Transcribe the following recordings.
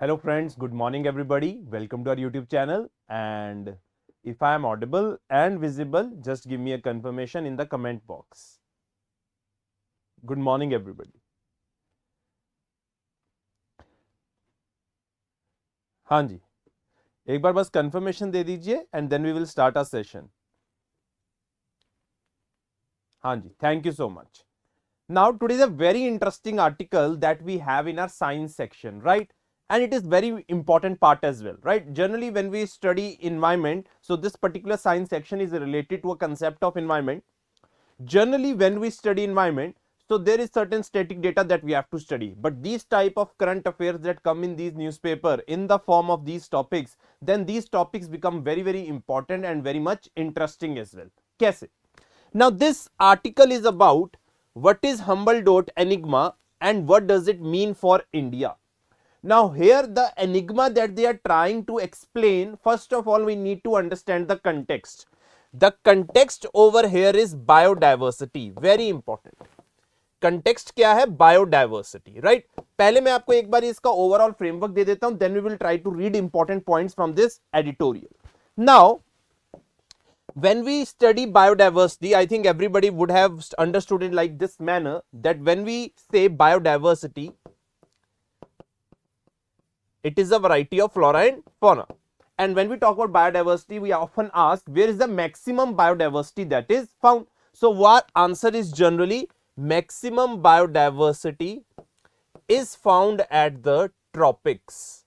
Hello friends, good morning everybody. Welcome to our YouTube channel, and if I am audible and visible, just give me a confirmation in the comment box. Good morning everybody. हाँ जी, एक बार बस confirmation दे दीजिए and then we will start our session. हाँ जी, thank you so much. Now today is a very interesting article that we have in our science section, right? And it is very important part as well, right? Generally when we study environment, so this particular science section is related to a concept of environment. Generally when we study environment, so there is certain static data that we have to study, but these type of current affairs that come in these newspaper in the form of these topics, then these topics become very important and very much interesting as well. Kaise? Now this article is about what is Humboldt enigma and what does it mean for India. Now here the enigma that they are trying to explain, first of all we need to understand the context. The context over here is biodiversity, very important. Context क्या है? Biodiversity, right? पहले मैं आपको एक बार इसका overall framework दे देता हूं, then we will try to read important points from this editorial. Now when we study biodiversity, I think everybody would have understood it like this manner, that when we say biodiversity, it is a variety of flora and fauna. And when we talk about biodiversity, we often ask where is the maximum biodiversity that is found. So our answer is generally maximum biodiversity is found at the tropics.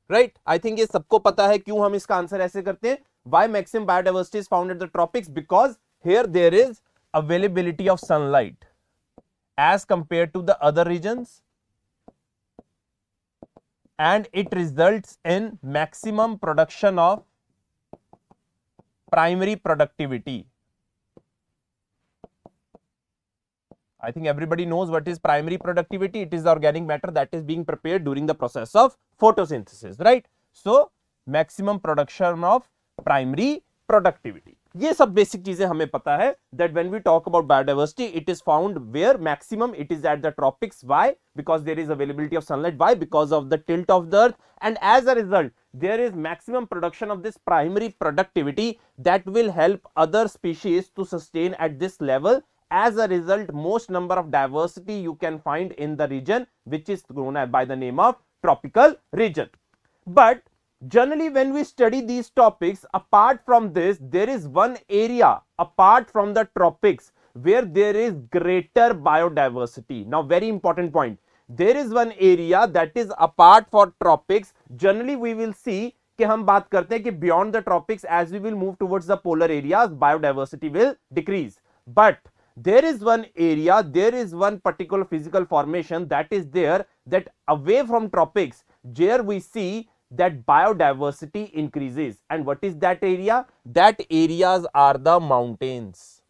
Right? I think ये सबको पता है क्यों हम इसका answer ऐसे करते हैं. Why maximum biodiversity is found at the tropics? Because here there is availability of sunlight as compared to the other regions, and it results in maximum production of primary productivity. I think everybody knows what is primary productivity. It is the organic matter that is being prepared during the process of photosynthesis, right? So maximum production of primary productivity. ये सब basic चीजें हमें पता है that when we talk about biodiversity, it is found where maximum it is at the tropics. Why? Because there is availability of sunlight. Why? Because of the tilt of the earth, and as a result there is maximum production of this primary productivity that will help other species to sustain at this level. As a result, most number of diversity you can find in the region which is known by the name of tropical region. But generally when we study these topics, apart from this, there is one area apart from the tropics where there is greater biodiversity. Now very important point, there is one area that is apart for tropics. Generally we will see कि हम बात करते हैं कि beyond the tropics, as we will move towards the polar areas, biodiversity will decrease. But there is one area, there is one particular physical formation that is there, that away from tropics, where we see that biodiversity increases. And what is that area? That areas are the mountains.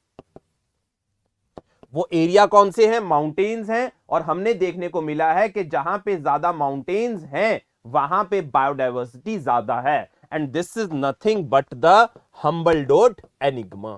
वो area कौन से हैं? Mountains हैं. और हमने देखने को मिला है कि जहां पे ज्यादा माउंटेन्स हैं वहां पे बायोडाइवर्सिटी ज्यादा है. And this is nothing but the Humboldt enigma.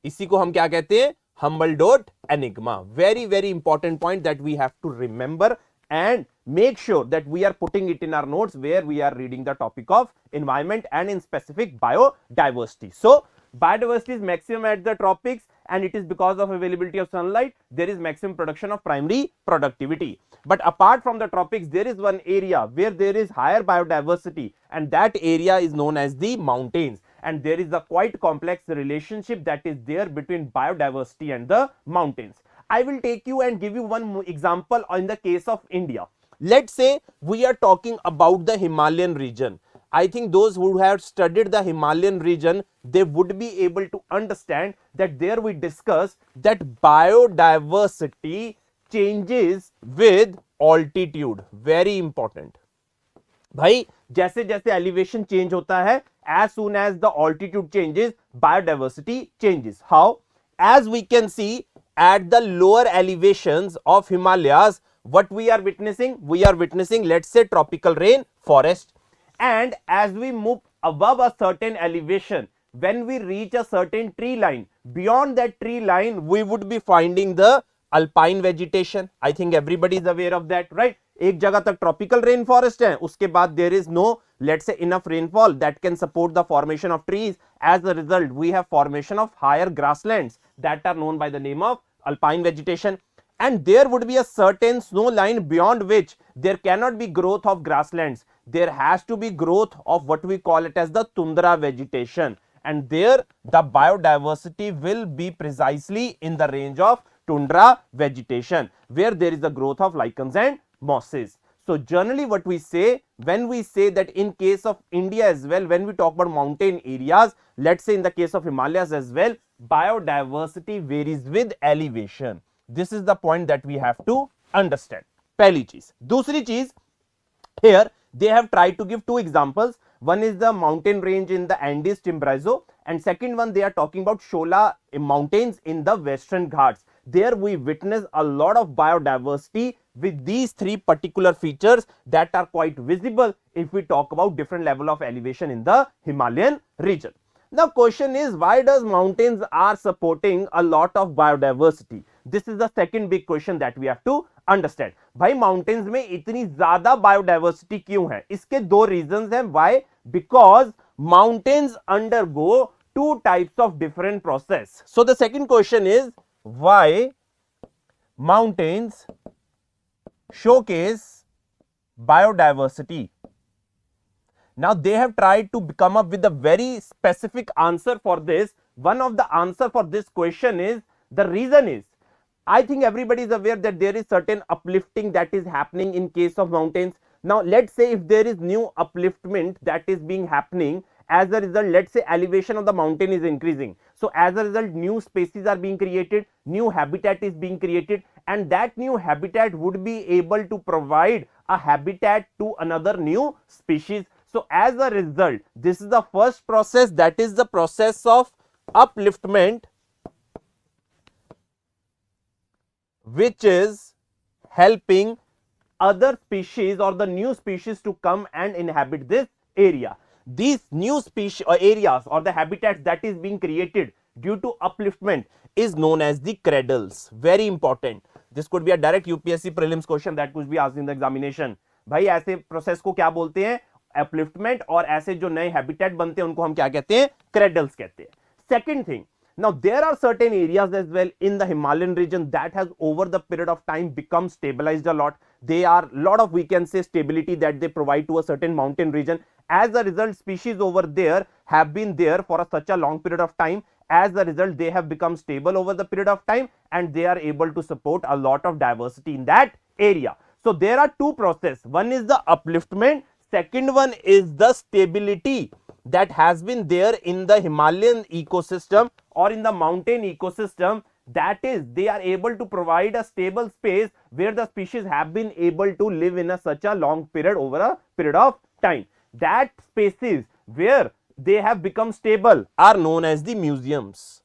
इसी को हम क्या कहते हैं? Humboldt enigma. Very important point that we have to remember and make sure that we are putting it in our notes where we are reading the topic of environment and in specific biodiversity. So biodiversity is maximum at the tropics, and it is because of availability of sunlight. There is maximum production of primary productivity. But apart from the tropics, there is one area where there is higher biodiversity, and that area is known as the mountains. And there is a quite complex relationship that is there between biodiversity and the mountains. I will take you and give you one example in the case of India. Let's say we are talking about the Himalayan region. I think those who have studied the Himalayan region, they would be able to understand that there we discuss that biodiversity changes with altitude. Very important. भाई जैसे जैसे elevation change होता है, as soon as the altitude changes, biodiversity changes. How? As we can see at the lower elevations of Himalayas, what we are witnessing? We are witnessing, let's say, tropical rain forest. And as we move above a certain elevation, when we reach a certain tree line, beyond that tree line we would be finding the alpine vegetation, I think everybody is aware of that, right? एक जगह तक tropical rain forest है, उसके बाद there is no let's say enough rainfall that can support the formation of trees. As a result we have formation of higher grasslands that are known by the name of alpine vegetation, and there would be a certain snow line beyond which there cannot be growth of grasslands. There has to be growth of what we call it as the tundra vegetation, and there the biodiversity will be precisely in the range of tundra vegetation where there is the growth of lichens and mosses. So generally what we say when we say that in case of India as well, when we talk about mountain areas, let's say in the case of Himalayas as well, biodiversity varies with elevation. This is the point that we have to understand. पहली चीज. दूसरी चीज, here they have tried to give two examples. One is the mountain range in the Andes Chimborazo, and second one they are talking about Shola mountains in the Western Ghats. There we witness a lot of biodiversity with these three particular features that are quite visible if we talk about different level of elevation in the Himalayan region. Now question is, why does mountains are supporting a lot of biodiversity? This is the second big question that we have to understand. भाई mountains में इतनी ज्यादा biodiversity क्यों है? इसके दो reasons हैं. Why? Because mountains undergo two types of different process. So the second question is, why mountains showcase biodiversity? Now they have tried to come up with a very specific answer for this. One of the answer for this question is, the reason is, I think everybody is aware that there is certain uplifting that is happening in case of mountains. Now let's say if there is new upliftment that is being happening, as a result, let's say elevation of the mountain is increasing. So as a result, new species are being created, new habitat is being created, and that new habitat would be able to provide a habitat to another new species. So as a result, this is the first process, that is the process of upliftment, which is helping other species or the new species to come and inhabit this area. These new species or areas or the habitats that is being created due to upliftment is known as the cradles. Very important. This could be a direct UPSC prelims question that could be asked in the examination. भाई ऐसे process को क्या बोलते हैं? Upliftment. और ऐसे जो नए हैबिटेट बनते हैं उनको हम क्या कहते हैं? क्रेडल्स कहते हैं. Second thing, now there are certain areas as well in the Himalayan region that has over the period of time become stabilized a lot. They are lot of, we can say, stability that they provide to a certain mountain region. As a result, species over there have been there for such a long period of time. As a result, they have become stable over the period of time and they are able to support a lot of diversity in that area. So there are two processes. One is the upliftment. Second one is the stability that has been there in the Himalayan ecosystem or in the mountain ecosystem. That is, they are able to provide a stable space where the species have been able to live in such a long period over a period of time. That spaces where they have become stable are known as the museums.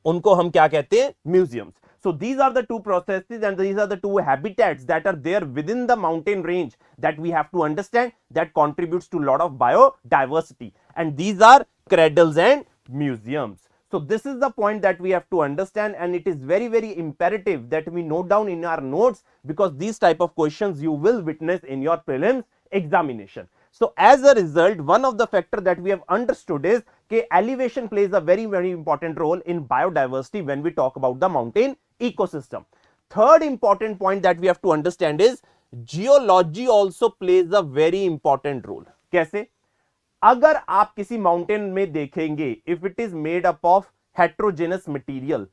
उनको हम क्या कहते हैं? Museums. So these are the two processes and these are the two habitats that are there within the mountain range that we have to understand, that contributes to a lot of biodiversity, and these are cradles and museums. So this is the point that we have to understand, and it is very, very imperative that we note down in our notes, because these type of questions you will witness in your prelims examination. So as a result, one of the factor that we have understood is that elevation plays a very, very important role in biodiversity when we talk about the mountain ecosystem. Third important point that we have to understand is geology also plays a very important role. कैसे? अगर आप किसी mountain में देखेंगे, if it is made up of heterogeneous material,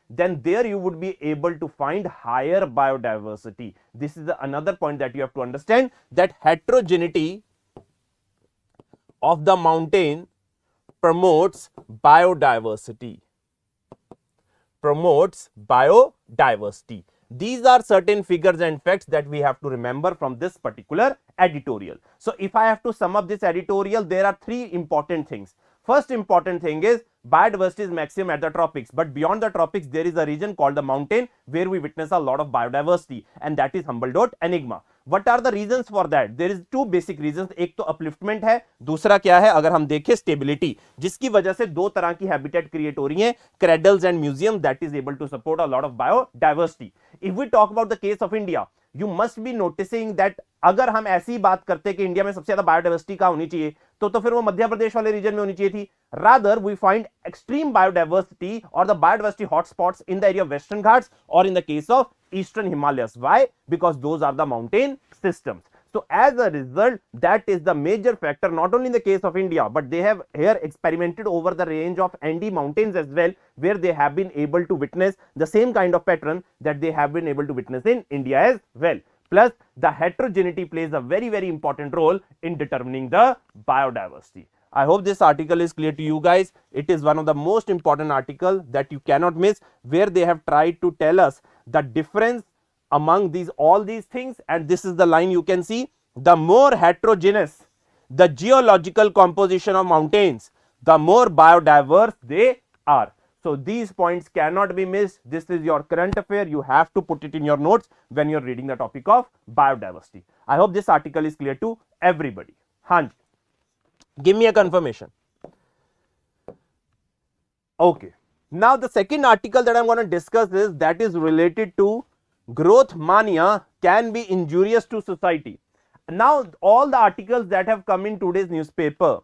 then there you would be able to find higher biodiversity. This is another point that you have to understand, that heterogeneity of the mountain promotes biodiversity. These are certain figures and facts that we have to remember from this particular editorial. So if I have to sum up this editorial, there are three important things. First important thing is biodiversity is maximum at the tropics, but beyond the tropics there is a region called the mountain where we witness a lot of biodiversity, and that is Humboldt Enigma. What are the reasons for that? There is two basic reasons. एक तो upliftment है, दूसरा क्या है अगर हम देखें stability, जिसकी वजह से दो तरह की habitat create हो रही हैं, cradles and museum that is able to support a lot of biodiversity. If we talk about the case of India, you must be noticing that अगर हम ऐसी बात करते कि इंडिया में सबसे ज्यादा बायोडाइवर्सिटी कहां होनी चाहिए, तो फिर वो मध्य प्रदेश वाले रीजन में होनी चाहिए थी. Rather we find extreme biodiversity और the biodiversity hotspots in the area of western Ghats और in the case of eastern Himalayas. Why? Because those are the mountain systems. So as a result, that is the major factor, not only in the case of India, but they have here experimented over the range of Andes mountains as well, where they have been able to witness the same kind of pattern that they have been able to witness in India as well. Plus, the heterogeneity plays a very, very important role in determining the biodiversity. I hope this article is clear to you guys. It is one of the most important articles that you cannot miss, where they have tried to tell us the difference among all these things, and this is the line you can see. The more heterogeneous the geological composition of mountains, the more biodiverse they are. So these points cannot be missed. This is your current affair. You have to put it in your notes when you're reading the topic of biodiversity. I hope this article is clear to everybody. Hanji, give me a confirmation. Okay, now the second article that I'm going to discuss is that is related to growth mania can be injurious to society. Now all the articles that have come in today's newspaper,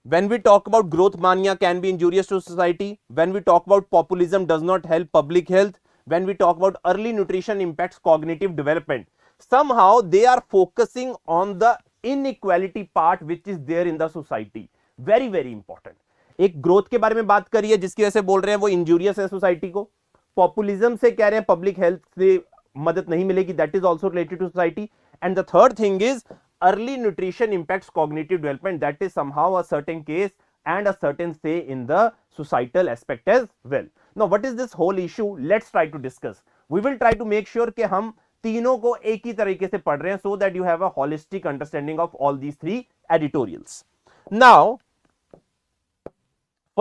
when we talk about growth mania can be injurious to society, when we talk about populism does not help public health, when we talk about early nutrition impacts cognitive development, somehow they are focusing on the inequality part which is there in the society. Very, very important. एक growth के बारे में बात करिए जिसकी वजह से बोल रहे हैं वो इंजूरियस है सोसाइटी को. पॉपुलिज्म से कह रहे हैं पब्लिक हेल्थ से मदद नहीं मिलेगी, that is also related to society. And the third thing is early nutrition impacts cognitive development, that is somehow a certain case and a certain say in the societal aspect as well. Now what is this whole issue? Let's try to discuss. We will try to make sure कि हम तीनों को एक ही तरीके से पढ़ रहे हैं, so that you have a holistic understanding of all these three editorials. Now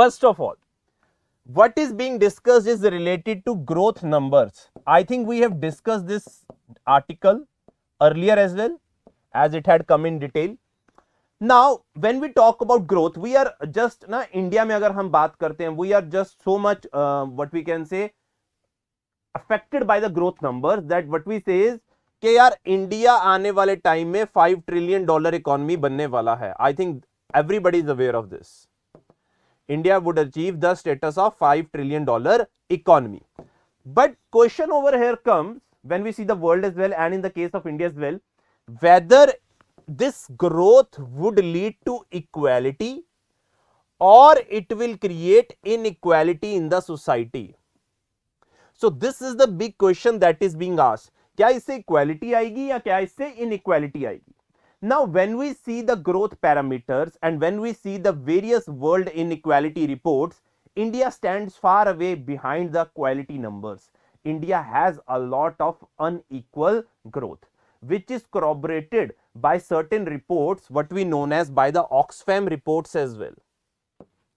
first of all, what is being discussed is related to growth numbers. I think we have discussed this article earlier as well, as it had come in detail. Now when we talk about growth, we are just ना India में अगर हम बात करते हैं, we are just so much what we can say affected by the growth numbers that what we say is कि यार India आने वाले टाइम में $5 ट्रिलियन इकोनॉमी बनने वाला है. I think everybody is aware of this. India would achieve the status of $5 trillion economy. But question over here comes when we see the world as well, and in the case of India as well, whether this growth would lead to equality or it will create inequality in the society. So this is the big question that is being asked. क्या इससे equality आएगी या क्या इससे inequality आएगी? Now when we see the growth parameters and when we see the various world inequality reports, India stands far away behind the quality numbers. India has a lot of unequal growth, which is corroborated by certain reports, what we known as by the Oxfam reports as well,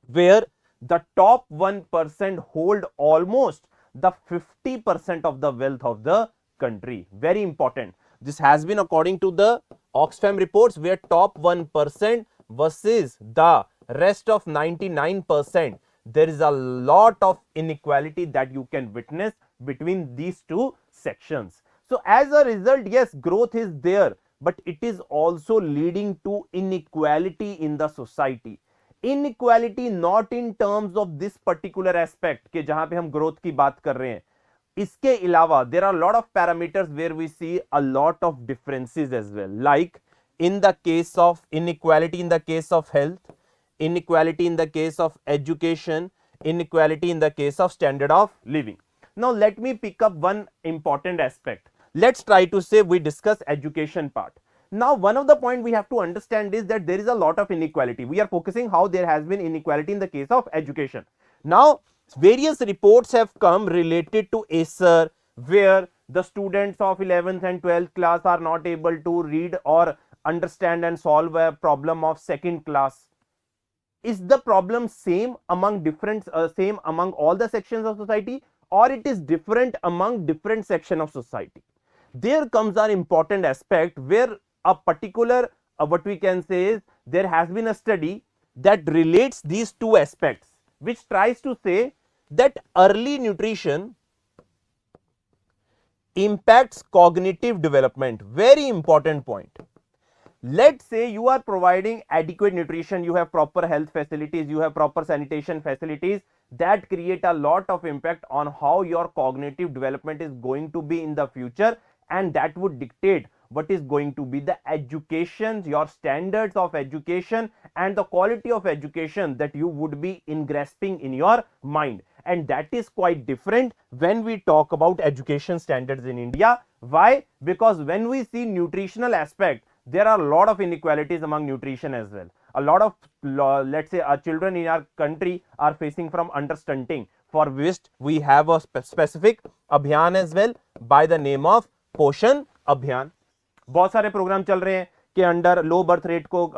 where the top 1% hold almost the 50% of the wealth of the country. Very important. This has been according to the Oxfam reports, where top 1% versus the rest of 99%. There is a lot of inequality that you can witness between these two sections. So as a result, yes, growth is there, but it is also leading to inequality in the society. Inequality not in terms of this particular aspect के जहां पे हम growth की बात कर रहे हैं. इसके अलावा there are a lot of parameters where we see a lot of differences as well, like in the case of inequality in the case of health, inequality in the case of education, inequality in the case of standard of living. Now let me pick up one important aspect. Let's try to say we discuss education part. Now one of the point we have to understand is that there is a lot of inequality. We are focusing how there has been inequality in the case of education. Now various reports have come related to ACER, where the students of 11th and 12th class are not able to read or understand and solve a problem of second class. Is the problem same among same among all the sections of society, or it is different among different section of society? there comes an important aspect where a particular what we can say is there has been a study that relates these two aspects, which tries to say that early nutrition impacts cognitive development. Very important point. Let's say you are providing adequate nutrition, you have proper health facilities, you have proper sanitation facilities that create a lot of impact on how your cognitive development is going to be in the future, and that would dictate what is going to be the education, your standards of education, and the quality of education that you would be grasping in your mind. And that is quite different when we talk about education standards in India. Why? Because when we see nutritional aspect, there are a lot of inequalities among nutrition as well. A lot of, let's say, our children in our country are facing from understunting, for which we have a specific abhiyan as well by the name of पोषण अभियान. बहुत सारे programme चल रहे हैं कि under low birth rate को,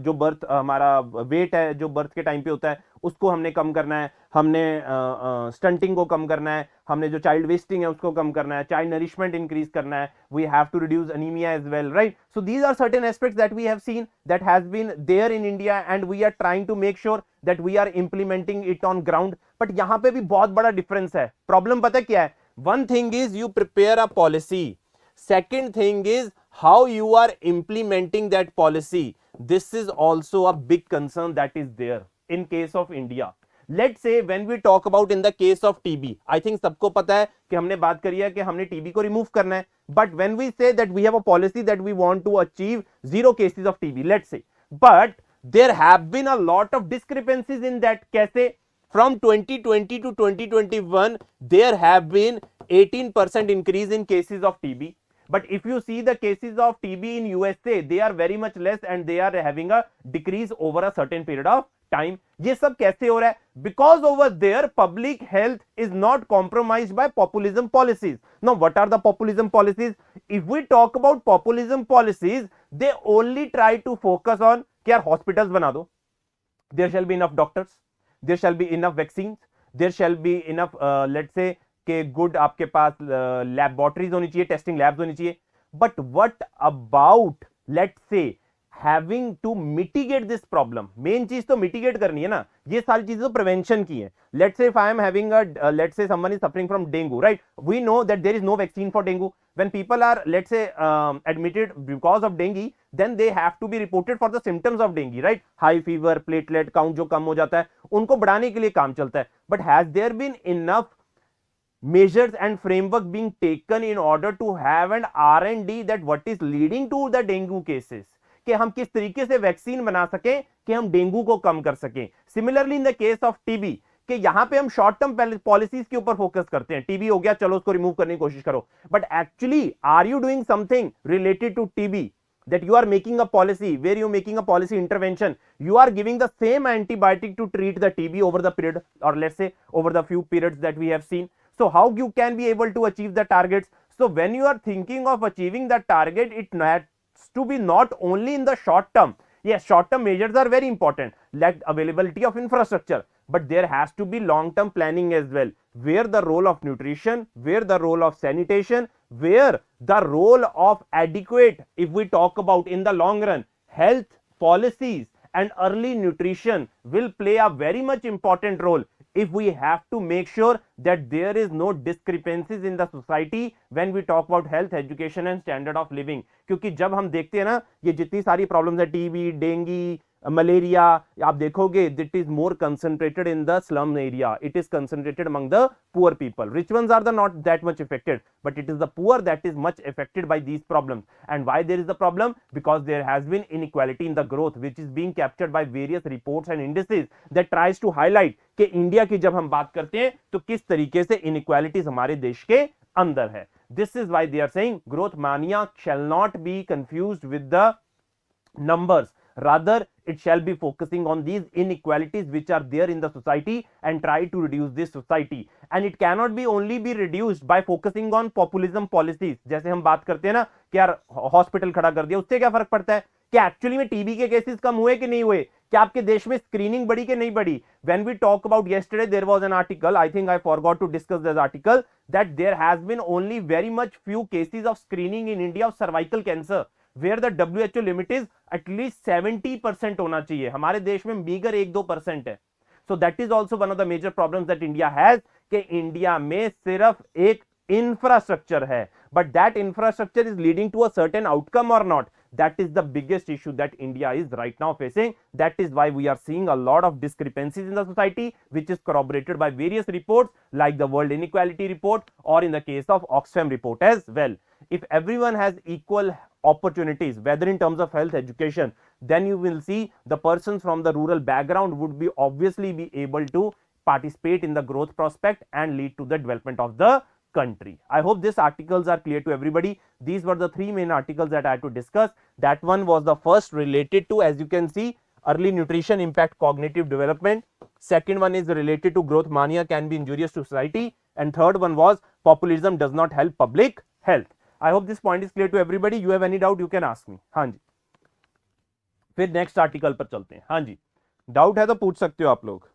जो बर्थ हमारा वेट है जो बर्थ के टाइम पे होता है उसको हमने कम करना है, हमने स्टंटिंग को कम करना है, हमने जो चाइल्ड वेस्टिंग है उसको कम करना है, चाइल्ड नरिशमेंट इंक्रीज करना है, we have to reduce anaemia as well, right? So these are certain aspects that we have seen that has been there in India and we are trying to make sure that we are implementing it on ground. But यहां पे भी बहुत बड़ा difference है. Problem पता क्या है? One thing is you prepare a policy. Second thing is how you are implementing that policy. This is also a big concern that is there in case of India. Let's say when we talk about in the case of TB, I think सबको पता है कि हमने बात करी है कि हमने TB को remove करना है. But when we say that we have a policy that we want to achieve 0 cases of TB, let's say, but there have been a lot of discrepancies in that. कैसे? From 2020 to 2021, there have been 18% increase in cases of TB. But if you see the cases of TB in USA, they are very much less and they are having a decrease over a certain period of time. ये सब कैसे हो रहा है? Because over there, public health is not compromised by populism policies. Now, what are the populism policies? If we talk about populism policies, they only try to focus on कि यार hospitals बना दो, there shall be enough doctors, there shall be enough vaccines, there shall be enough let's say के good आपके पास laboratories होनी चाहिए, testing labs होनी चाहिए. But what about let's say having to mitigate this problem? Main चीज तो mitigate करनी है ना. ये सारी चीजें तो prevention की है. Let's say if I am having a let's say someone is suffering from dengue, right? We know that there is no vaccine for dengue. When people are let's say admitted because of dengue, then they have to be reported for the symptoms of dengue, right? High fever, platelet count जो कम हो जाता है उनको बढ़ाने के लिए काम चलता है. But has there been enough measures and framework being taken in order to have an R&D that what is leading to the dengue cases? कि हम किस तरीके से वैक्सीन बना सकें कि हम डेंगू को कम कर सकें. Similarly in the case of TB कि यहां पे हम शॉर्ट टर्म पॉलिसीज के ऊपर फोकस करते हैं. टीबी हो गया, चलो उसको रिमूव करने की कोशिश करो. But actually are you doing something related to TB? That you are making a policy where you making a policy intervention, you are giving the same antibiotic to treat the TB over the period, or let's say over the few periods that we have seen. So how you can be able to achieve the targets? So when you are thinking of achieving the target, it has to be not only in the short term. Yes, short term measures are very important, like availability of infrastructure, but there has to be long term planning as well, where the role of nutrition, where the role of sanitation, where the role of adequate, if we talk about in the long run, health policies and early nutrition will play a very much important role if we have to make sure that there is no discrepancies in the society when we talk about health, education and standard of living. क्योंकि जब हम देखते हैं ना ये जितनी सारी problems है, टीबी, डेंगी, मलेरिया, आप देखोगे it is more concentrated in the slum area. It is concentrated among the poor people. Rich ones are the not that much affected, but it is the poor that is much affected by these problems. And why there is the problem? Because there has been inequality in the growth, which is being captured by various reports and indices that tries to highlight कि India की जब हम बात करते हैं तो किस तरीके से inequalities हमारे देश के अंदर है. This is why they are saying growth mania shall not be confused with the numbers. Rather, it shall be focusing on these inequalities which are there in the society and try to reduce this society. And it cannot be only be reduced by focusing on populism policies. जैसे हम बात करते हैं ना कि यार hospital खड़ा कर दिया, उससे क्या फर्क पड़ता है क्या एक्चुअली में टीबी के केसेस कम हुए कि नहीं हुए, क्या आपके देश में स्क्रीनिंग बढ़ी कि नहीं बढ़ी? When we talk about yesterday, there was an article, I think I forgot to discuss this article, that there has been only very much few cases of screening in India of cervical cancer, where the WHO limit is at least 70% होना चाहिए, हमारे देश में meagre 1-2% है. So that is also one of the major problems that India has, कि India में सिर्फ एक infrastructure है, but that infrastructure is leading to a certain outcome or not. That is the biggest issue that India is right now facing. That is why we are seeing a lot of discrepancies in the society, which is corroborated by various reports like the World Inequality Report, or in the case of Oxfam report as well. If everyone has equal opportunities, whether in terms of health, education, then you will see the persons from the rural background would be obviously be able to participate in the growth prospect and lead to the development of the country. I hope these articles are clear to everybody. These were the three main articles that I had to discuss. That one was the first related to, as you can see, early nutrition impact cognitive development. Second one is related to growth mania can be injurious to society. And third one was populism does not help public health. I hope this point is clear to everybody. You have any doubt, you can ask me. हाँ जी, फिर next article पर चलते हैं. हाँ जी, doubt है तो पूछ सकते हो आप लोग.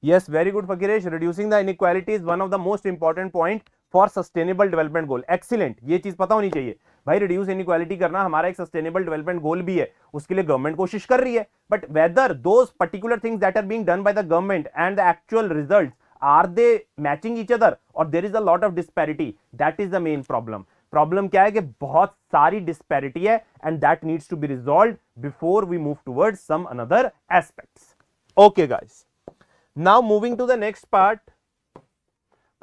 Yes, very good, Fakiresh. Reducing the inequality is one of the most important point for sustainable development goal. Excellent. ये चीज पता होनी चाहिए भाई. reduce inequality करना हमारा एक sustainable development goal भी है, उसके लिए गवर्नमेंट कोशिश कर रही है. But whether those particular things that are being done by the government and the actual results, are they matching each other, or there is a lot of disparity? That is the main problem. Problem क्या है कि बहुत सारी disparity है, and that needs to be resolved before we move towards some another aspects. Okay guys, now moving to the next part,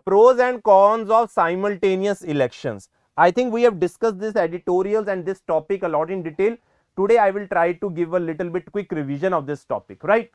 pros and cons of simultaneous elections. I think we have discussed this editorials and this topic a lot in detail. Today I will try to give a little bit quick revision of this topic, right?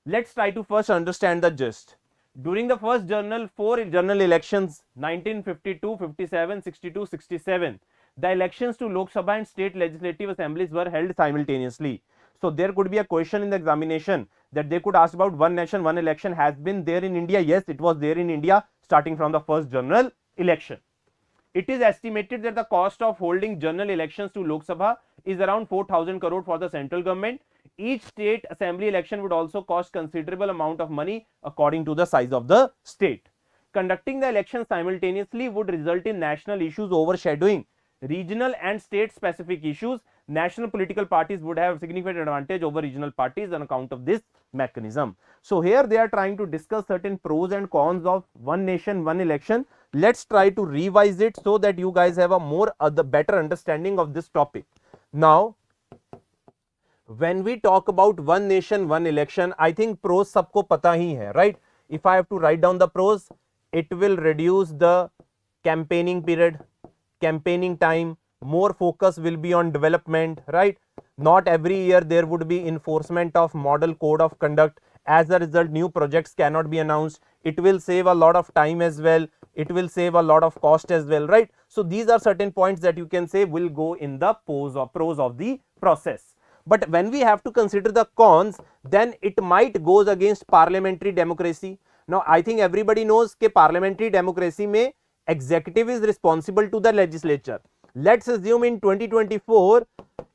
Let's try to first understand the gist. During the first four general elections, 1952, 57, 62, 67, the elections to Lok Sabha and state legislative assemblies were held simultaneously. So there could be a question in the examination that they could ask about one nation, one election has been there in India. Yes, it was there in India starting from the first general election. It is estimated that the cost of holding general elections to Lok Sabha is around 4,000 crore for the central government. Each state assembly election would also cost considerable amount of money according to the size of the state. Conducting the election simultaneously would result in national issues overshadowing regional and state specific issues. National political parties would have significant advantage over regional parties on account of this mechanism. So here they are trying to discuss certain pros and cons of one nation, one election. Let's try to revise it so that you guys have a better understanding of this topic. Now, when we talk about one nation, one election, I think pros सबको पता ही है, right? If I have to write down the pros, it will reduce the campaigning period, campaigning time, more focus will be on development, right? Not every year there would be enforcement of model code of conduct. As a result, new projects cannot be announced. It will save a lot of time as well. It will save a lot of cost as well, right? So these are certain points that you can say will go in the pros of the process. But when we have to consider the cons, then it might goes against parliamentary democracy. Now I think everybody knows that parliamentary democracy mein executive is responsible to the legislature. Let's assume in 2024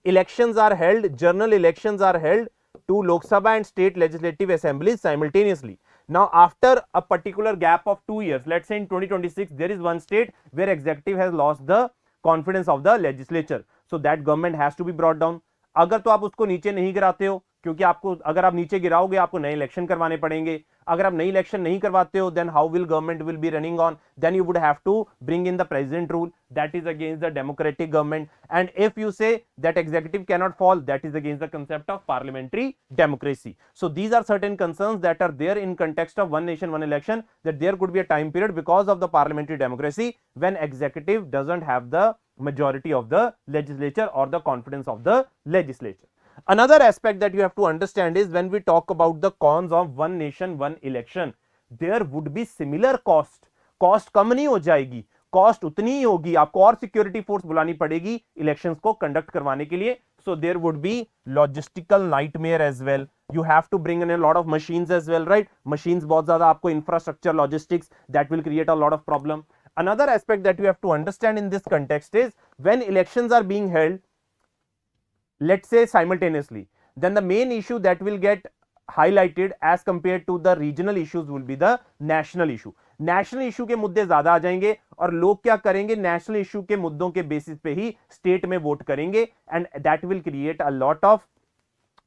elections are held, general elections are held to Lok Sabha and state legislative assemblies simultaneously. Now after a particular gap of 2 years, let's say in 2026 there is one state where executive has lost the confidence of the legislature, so that government has to be brought down. अगर तो आप उसको नीचे नहीं गिराते हो, क्योंकि आपको अगर आप नीचे गिराओगे आपको नए इलेक्शन करवाने पड़ेंगे. अगर आप नई इलेक्शन नहीं करवाते हो, then how will government will be running on? Then you would have to bring in the president rule. That is against the democratic government. And if you say that executive cannot fall, that is against the concept of parliamentary democracy. So these are certain concerns that are there in context of one nation, one election, that there could be a time period because of the parliamentary democracy when executive doesn't have the majority of the legislature or the confidence of the legislature. Another aspect that you have to understand is when we talk about the cons of one nation, one election, there would be similar cost. Cost कम नहीं हो जाएगी, cost उतनी ही होगी. आपको और security force बुलानी पड़ेगी elections को conduct करवाने के लिए. So there would be logistical nightmare as well. You have to bring in a lot of machines as well, right? Machines बहुत ज्यादा आपको infrastructure, logistics, that will create a lot of problem. another aspect that you have to understand in this context is when elections are being held, let's say simultaneously, then the main issue that will get highlighted as compared to the regional issues will be the national issue. National issue के मुद्दे ज्यादा आ जाएंगे और लोग क्या करेंगे, national issue के मुद्दों के बेसिस पे ही स्टेट में वोट करेंगे, and that will create a lot of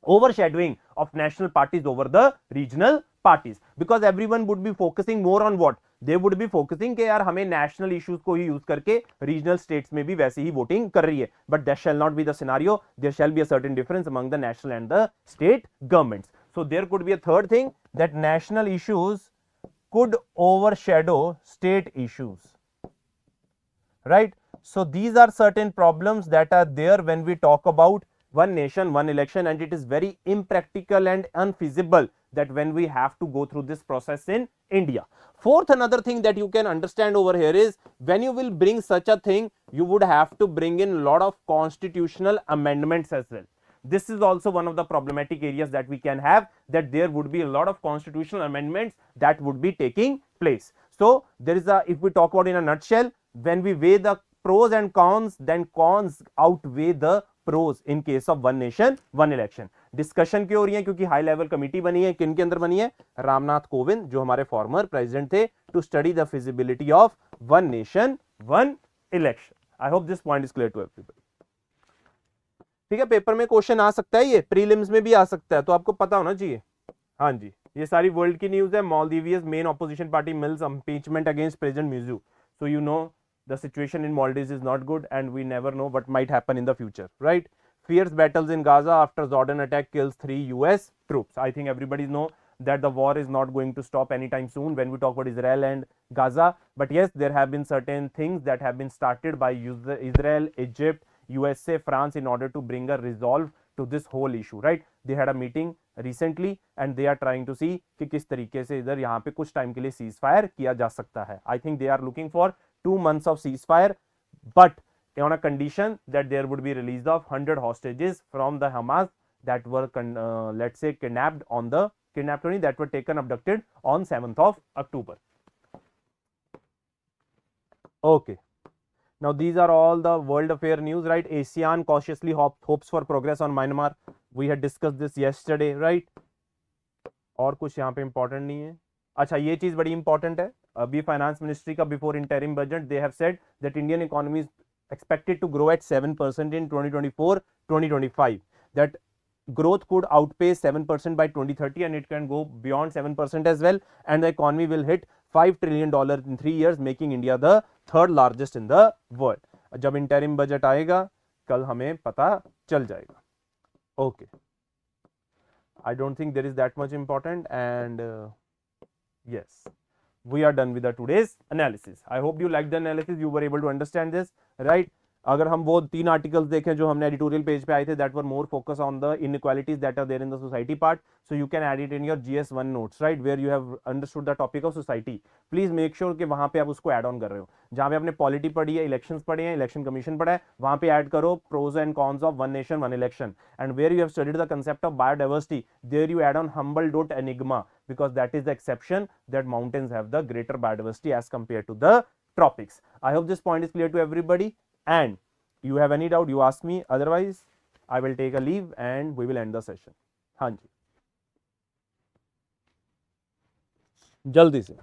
overshadowing of national parties over the regional parties, because everyone would be focusing more on what they would be focusing कि यार हमें national issues को ही use करके regional states में भी वैसे ही voting कर रही है, but that shall not be the scenario. There shall be a certain difference among the national and the state governments. So there could be a third thing, that national issues could overshadow state issues, right? So these are certain problems that are there when we talk about one nation, one election, and it is very impractical and unfeasible that when we have to go through this process in India. Fourth, another thing that you can understand over here is when you will bring such a thing, you would have to bring in a lot of constitutional amendments as well. This is also one of the problematic areas that we can have, that there would be a lot of constitutional amendments that would be taking place. So there is a, if we talk about in a nutshell, when we weigh the pros and cons, then cons outweigh the pros in case of one nation one election. Discussion क्यों हो रही है, क्योंकि high level committee बनी है, किन के अंदर बनी है, रामनाथ कोविंद जो हमारे फॉर्मर प्रेसिडेंट थे, to study the feasibility of one nation one election. I hope this point is clear to everybody. ठीक है, पेपर में क्वेश्चन आ सकता है, ये प्रीलिम्स में भी आ सकता है, तो आपको पता होना चाहिए. हाँ जी, ये सारी वर्ल्ड की न्यूज है. Maldives main opposition party mills impeachment against President Mizu. So you know the situation in Maldives is not good and we never know what might happen in the future, right? Fierce battles in Gaza after Jordan attack kills 3 US troops. I think everybody know that the war is not going to stop anytime soon when we talk about Israel and Gaza. But yes, there have been certain things that have been started by Israel, Egypt, USA, France in order to bring a resolve to this whole issue, right? They had a meeting recently and they are trying to see कि किस तरीके से इधर यहाँ पे कुछ time के लिए ceasefire किया जा सकता है. I think they are looking for 2 months of ceasefire, but on a condition that there would be release of 100 hostages from the Hamas that were let's say kidnapped that were taken abducted on 7th of October. Okay, now these are all the world affair news, right? ASEAN cautiously hopes for progress on Myanmar. We had discussed this yesterday, right? और कुछ यहाँ पे important नहीं है. अच्छा, ये चीज बड़ी इंपॉर्टेंट है. अभी फाइनेंस मिनिस्ट्री का before interim budget they have said that Indian economy is expected to grow at 7% in 2024-2025. That growth could outpace 7% by 2030 and it can go beyond 7% as well, and the economy will hit $5 trillion in 3 years, making India the third largest in the world. जब interim budget आएगा कल हमें पता चल जाएगा. Okay, I don't think there is that much important, and yes, we are done with the today's analysis. I hope you liked the analysis, you were able to understand this, right? अगर हम वो 3 articles देखें जो हमने editorial page पे आए थे, that were more focus on the inequalities that are there in the society part, so you can add it in your GS1 notes, right, where you have understood the topic of society. Please make sure कि वहां पे आप उसको add on कर रहे हो. जहां पे आपने पॉलिटी पढ़ी है, इलेक्शंस पढ़े हैं, इलेक्शन कमीशन पढ़ा है, वहां पे ऐड करो pros and cons of one nation one election. And where you have studied the concept of biodiversity, there you add on humble dot enigma, because that is the exception that mountains have the greater biodiversity as compared to the tropics. I hope this point is clear to everybody, and you have any doubt you ask me, otherwise I will take a leave and we will end the session. हाँ जी, जल्दी से.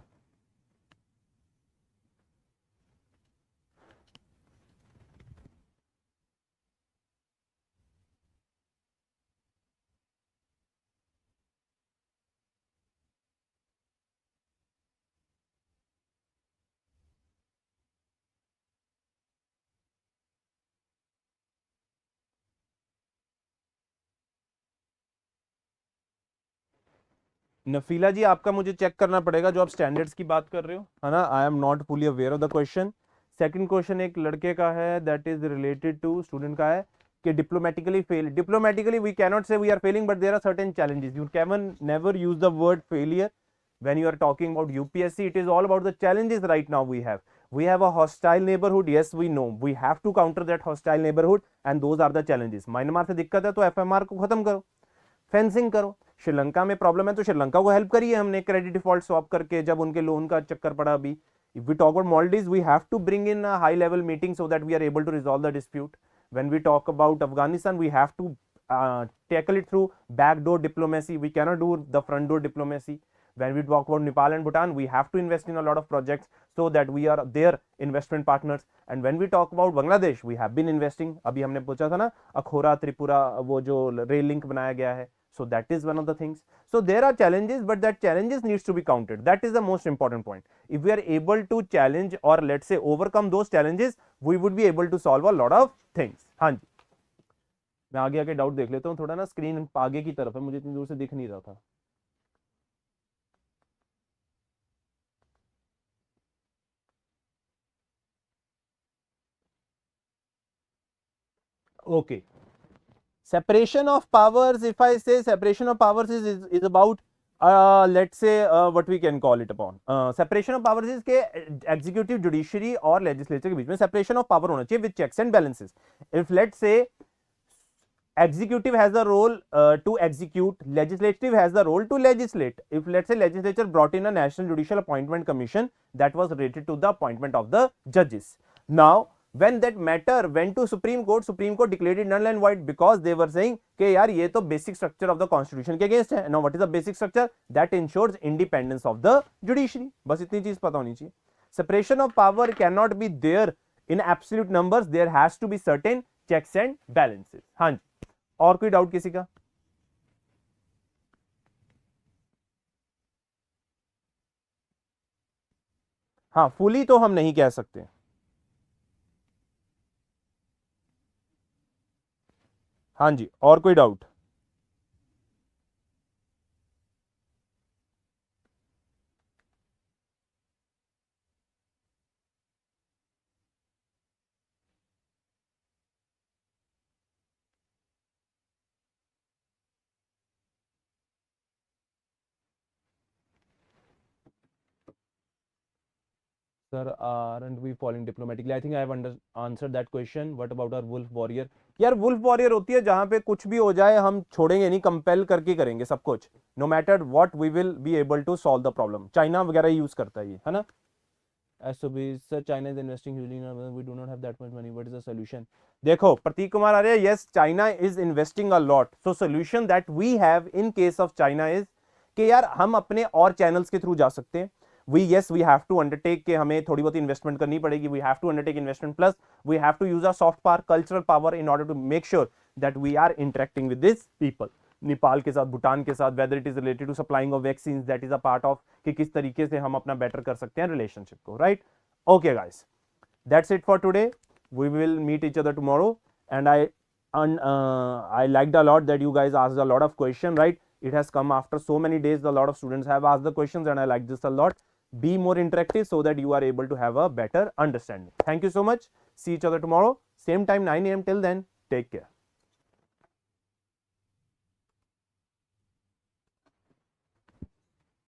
नफीला जी, आपका मुझे check करना पड़ेगा जो आप standards की बात कर रहे हो, है ना. I am not fully aware of the question. Second question एक लड़के का है, that is related to student का है कि diplomatically fail. Diplomatically we can not say we are failing, but there are certain challenges. You can never use the word failure when you are talking about UPSC. It is all about the challenges right now we have. We have a hostile neighborhood, yes we know, we have to counter that hostile neighborhood and those are the challenges. Myanmar से दिक्कत है तो FMR को खत्म करो, fencing करो. श्रीलंका में problem है तो श्रीलंका को हेल्प करिए हमने क्रेडिट डिफॉल्ट स्वैप करके, जब उनके लोन का चक्कर पड़ा अभी. If we talk about Maldives, we have to bring in a high level meeting so that we are able to resolve the dispute. When we talk about Afghanistan, we have to tackle it through backdoor diplomacy. We cannot do the front door diplomacy. When we talk about Nepal and Bhutan, we have to invest in a lot of projects so that we are their investment partners. And when we talk about Bangladesh, we have been investing. अभी हमने पूछा था ना, अखोरा त्रिपुरा वो जो rail link बनाया गया है. So that is one of the things. So there are challenges, but that challenges needs to be counted. That is the most important point. If we are able to challenge or let's say overcome those challenges, we would be able to solve a lot of things. हाँ जी, मैं आगे आके doubt देख लेता हूँ थोड़ा ना, screen आगे की तरफ है, मुझे इतनी दूर से दिख नहीं रहा था. Okay. Separation of powers, if I say separation of powers is about let's say what we can call it upon separation of powers is के executive, judiciary और legislature के बीच में separation of power होना चाहिए with checks and balances. If let's say executive has the role to execute, legislative has the role to legislate. If let's say legislature brought in a national judicial appointment commission that was related to the appointment of the judges. Now when that matter went to Supreme Court declared it null and void because they were saying कि यार ये तो basic structure of the constitution के against है. Now what is the basic structure? That ensures independence of the judiciary. बस इतनी चीज पता होनी चाहिए. Separation of power cannot be there in absolute numbers. There has to be certain checks and balances. हाँ जी, और कोई डाउट किसी का? हाँ, फुली तो हम नहीं कह सकते. हाँ जी, और कोई doubt? Sir, aren't we falling diplomatically? I think I have answered that question. What about our wolf warrior? यार wolf warrior होती है जहां पे कुछ भी हो जाए हम छोड़ेंगे नहीं, कंपेल करके करेंगे सब कुछ. No matter what, we will be able to solve the problem. China वगैरह यूज करता है ये, है ना? SOB, sir, China is investing hugely. We do not have that much money. What is the solution? देखो प्रतीक कुमार आर्य, yes, China is investing a lot. So solution that we have in case of China is कि यार हम अपने और channels के through जा सकते हैं. We have to undertake कि हमें थोड़ी बहुत इन्वेस्टमेंट करनी पड़ेगी. We have to undertake investment plus we have to use our soft power, cultural power in order to make sure that we are interacting with these people. Nepal के साथ, भूटान के साथ, whether it is related to supplying of vaccines, that is a part of कि किस तरीके से हम अपना बेटर कर सकते हैं रिलेशनशिप को, right? Okay guys, that's it for today. We will meet each other tomorrow, and I liked a lot that you guys asked a lot of questions, right? It has come after so many days. A lot of students have asked the questions and I like this a lot. Be more interactive so that you are able to have a better understanding. Thank you so much. See each other tomorrow, same time 9 a.m. Till then, take care.